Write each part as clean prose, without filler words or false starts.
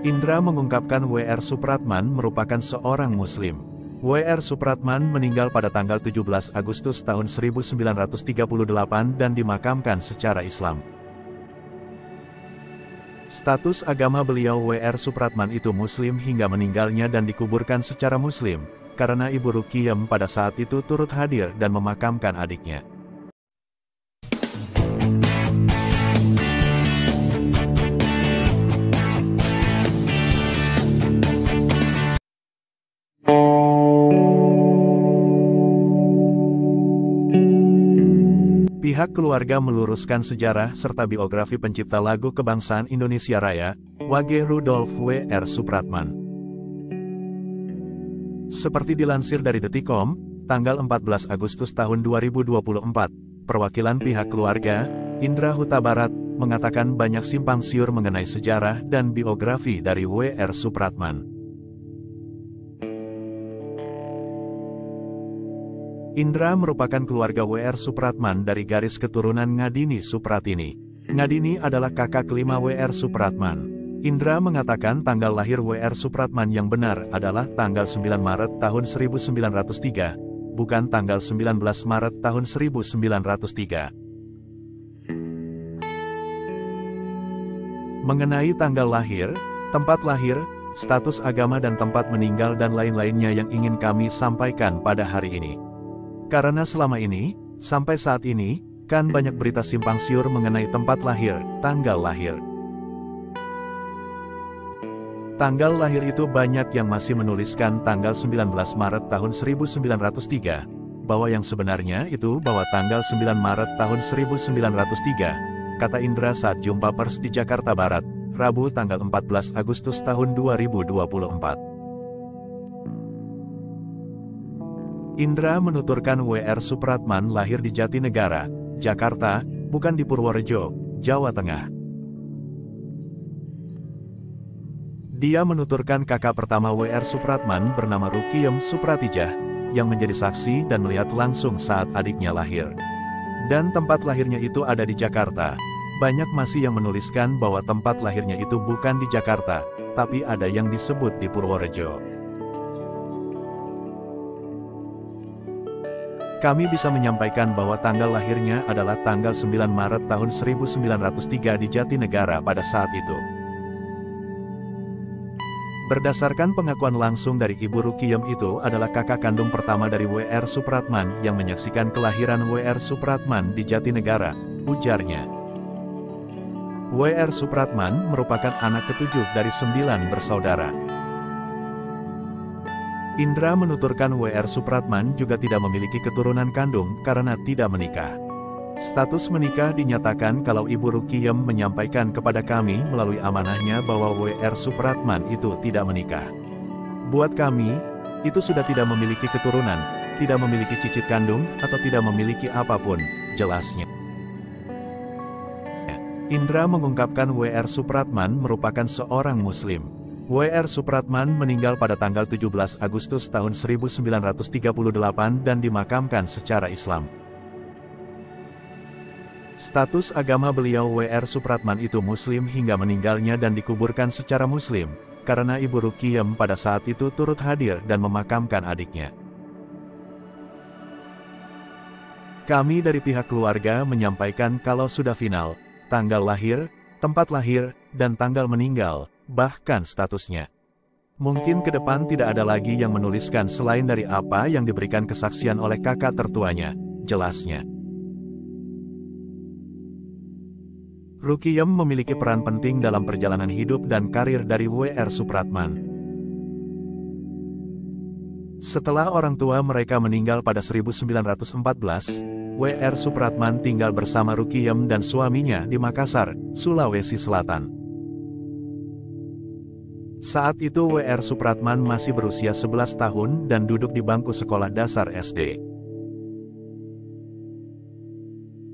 Indra mengungkapkan W.R. Supratman merupakan seorang Muslim. W.R. Supratman meninggal pada tanggal 17 Agustus tahun 1938 dan dimakamkan secara Islam. Status agama beliau W.R. Supratman itu Muslim hingga meninggalnya dan dikuburkan secara Muslim, karena Ibu Ruqiyam pada saat itu turut hadir dan memakamkan adiknya. Pihak keluarga meluruskan sejarah serta biografi pencipta lagu kebangsaan Indonesia Raya, W.G. Rudolf W.R. Supratman. Seperti dilansir dari Detikcom, tanggal 14 Agustus tahun 2024, perwakilan pihak keluarga, Indra Huta Barat, mengatakan banyak simpang siur mengenai sejarah dan biografi dari W.R. Supratman. Indra merupakan keluarga W.R. Supratman dari garis keturunan Ngadini Supratini. Ngadini adalah kakak kelima W.R. Supratman. Indra mengatakan tanggal lahir W.R. Supratman yang benar adalah tanggal 9 Maret tahun 1903, bukan tanggal 19 Maret tahun 1903. Mengenai tanggal lahir, tempat lahir, status agama dan tempat meninggal dan lain-lainnya yang ingin kami sampaikan pada hari ini. Karena selama ini, sampai saat ini, kan banyak berita simpang siur mengenai tempat lahir, tanggal lahir. Tanggal lahir itu banyak yang masih menuliskan tanggal 19 Maret tahun 1903, bahwa yang sebenarnya itu bahwa tanggal 9 Maret tahun 1903, kata Indra saat jumpa pers di Jakarta Barat, Rabu tanggal 14 Agustus tahun 2024. Indra menuturkan W.R. Supratman lahir di Jatinegara, Jakarta, bukan di Purworejo, Jawa Tengah. Dia menuturkan kakak pertama W.R. Supratman bernama Ruqiyam Supratijah, yang menjadi saksi dan melihat langsung saat adiknya lahir. Dan tempat lahirnya itu ada di Jakarta. Banyak masih yang menuliskan bahwa tempat lahirnya itu bukan di Jakarta, tapi ada yang disebut di Purworejo. Kami bisa menyampaikan bahwa tanggal lahirnya adalah tanggal 9 Maret tahun 1903 di Jatinegara pada saat itu. Berdasarkan pengakuan langsung dari Ibu Ruqiyam itu adalah kakak kandung pertama dari W.R. Supratman yang menyaksikan kelahiran W.R. Supratman di Jatinegara, ujarnya. W.R. Supratman merupakan anak ketujuh dari 9 bersaudara. Indra menuturkan W.R. Supratman juga tidak memiliki keturunan kandung karena tidak menikah. Status menikah dinyatakan kalau Ibu Ruqiyam menyampaikan kepada kami melalui amanahnya bahwa W.R. Supratman itu tidak menikah. Buat kami, itu sudah tidak memiliki keturunan, tidak memiliki cicit kandung, atau tidak memiliki apapun, jelasnya. Indra mengungkapkan W.R. Supratman merupakan seorang Muslim. W.R. Supratman meninggal pada tanggal 17 Agustus tahun 1938 dan dimakamkan secara Islam. Status agama beliau W.R. Supratman itu Muslim hingga meninggalnya dan dikuburkan secara Muslim, karena Ibu Ruqiyam pada saat itu turut hadir dan memakamkan adiknya. Kami dari pihak keluarga menyampaikan kalau sudah final, tanggal lahir, tempat lahir, dan tanggal meninggal, bahkan statusnya. Mungkin ke depan tidak ada lagi yang menuliskan selain dari apa yang diberikan kesaksian oleh kakak tertuanya, jelasnya. Ruqiyam memiliki peran penting dalam perjalanan hidup dan karir dari W.R. Supratman. Setelah orang tua mereka meninggal pada 1914, W.R. Supratman tinggal bersama Ruqiyam dan suaminya di Makassar, Sulawesi Selatan. Saat itu W.R. Supratman masih berusia 11 tahun dan duduk di bangku sekolah dasar SD.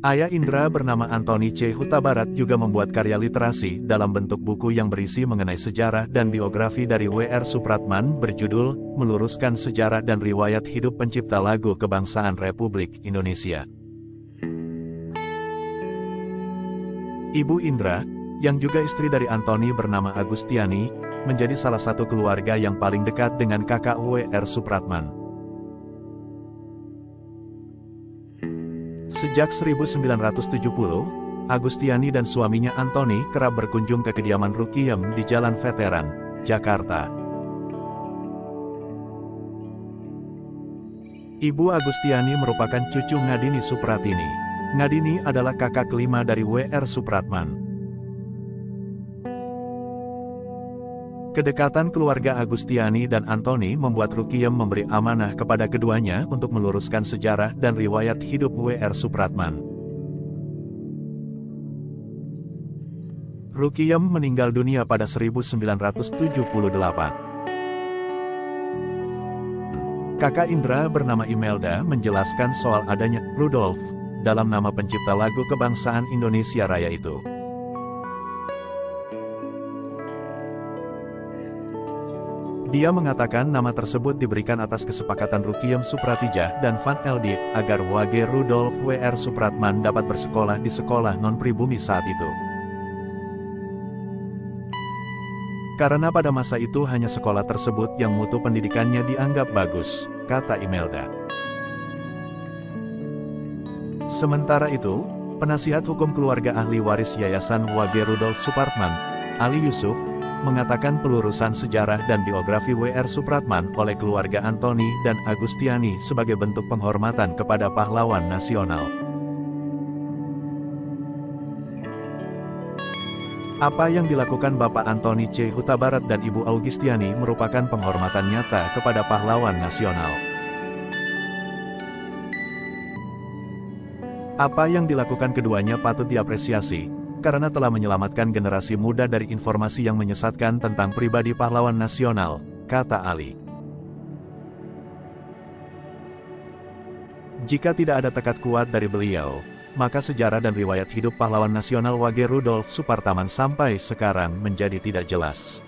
Ayah Indra bernama Antoni C. Huta Barat juga membuat karya literasi dalam bentuk buku yang berisi mengenai sejarah dan biografi dari W.R. Supratman berjudul Meluruskan Sejarah dan Riwayat Hidup Pencipta Lagu Kebangsaan Republik Indonesia. Ibu Indra, yang juga istri dari Antoni bernama Agustiani, menjadi salah satu keluarga yang paling dekat dengan kakak W.R. Supratman. Sejak 1970, Agustiani dan suaminya Antoni kerap berkunjung ke kediaman Rukiem di Jalan Veteran, Jakarta. Ibu Agustiani merupakan cucu Ngadini Supratini. Ngadini adalah kakak kelima dari W.R. Supratman. Kedekatan keluarga Agustiani dan Antoni membuat Rukiem memberi amanah kepada keduanya untuk meluruskan sejarah dan riwayat hidup W.R. Supratman. Rukiem meninggal dunia pada 1978. Kakak Indra bernama Imelda menjelaskan soal adanya Rudolf dalam nama pencipta lagu kebangsaan Indonesia Raya itu. Dia mengatakan nama tersebut diberikan atas kesepakatan Rukiem Supratijah dan Van Elde agar Wage Rudolf W.R. Supratman dapat bersekolah di sekolah non-pribumi saat itu. Karena pada masa itu hanya sekolah tersebut yang mutu pendidikannya dianggap bagus, kata Imelda. Sementara itu, penasihat hukum keluarga ahli waris Yayasan Wage Rudolf Supratman, Ali Yusuf, mengatakan pelurusan sejarah dan biografi W.R. Supratman oleh keluarga Antoni dan Agustiani sebagai bentuk penghormatan kepada pahlawan nasional. Apa yang dilakukan Bapak Antoni C. Huta Barat dan Ibu Agustiani merupakan penghormatan nyata kepada pahlawan nasional. Apa yang dilakukan keduanya patut diapresiasi, karena telah menyelamatkan generasi muda dari informasi yang menyesatkan tentang pribadi pahlawan nasional, kata Ali. Jika tidak ada tekad kuat dari beliau, maka sejarah dan riwayat hidup pahlawan nasional Wage Rudolf Supratman sampai sekarang menjadi tidak jelas.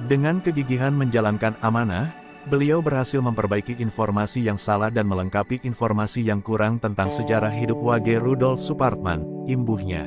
Dengan kegigihan menjalankan amanah, beliau berhasil memperbaiki informasi yang salah dan melengkapi informasi yang kurang tentang sejarah hidup Wage Rudolf Supratman, imbuhnya.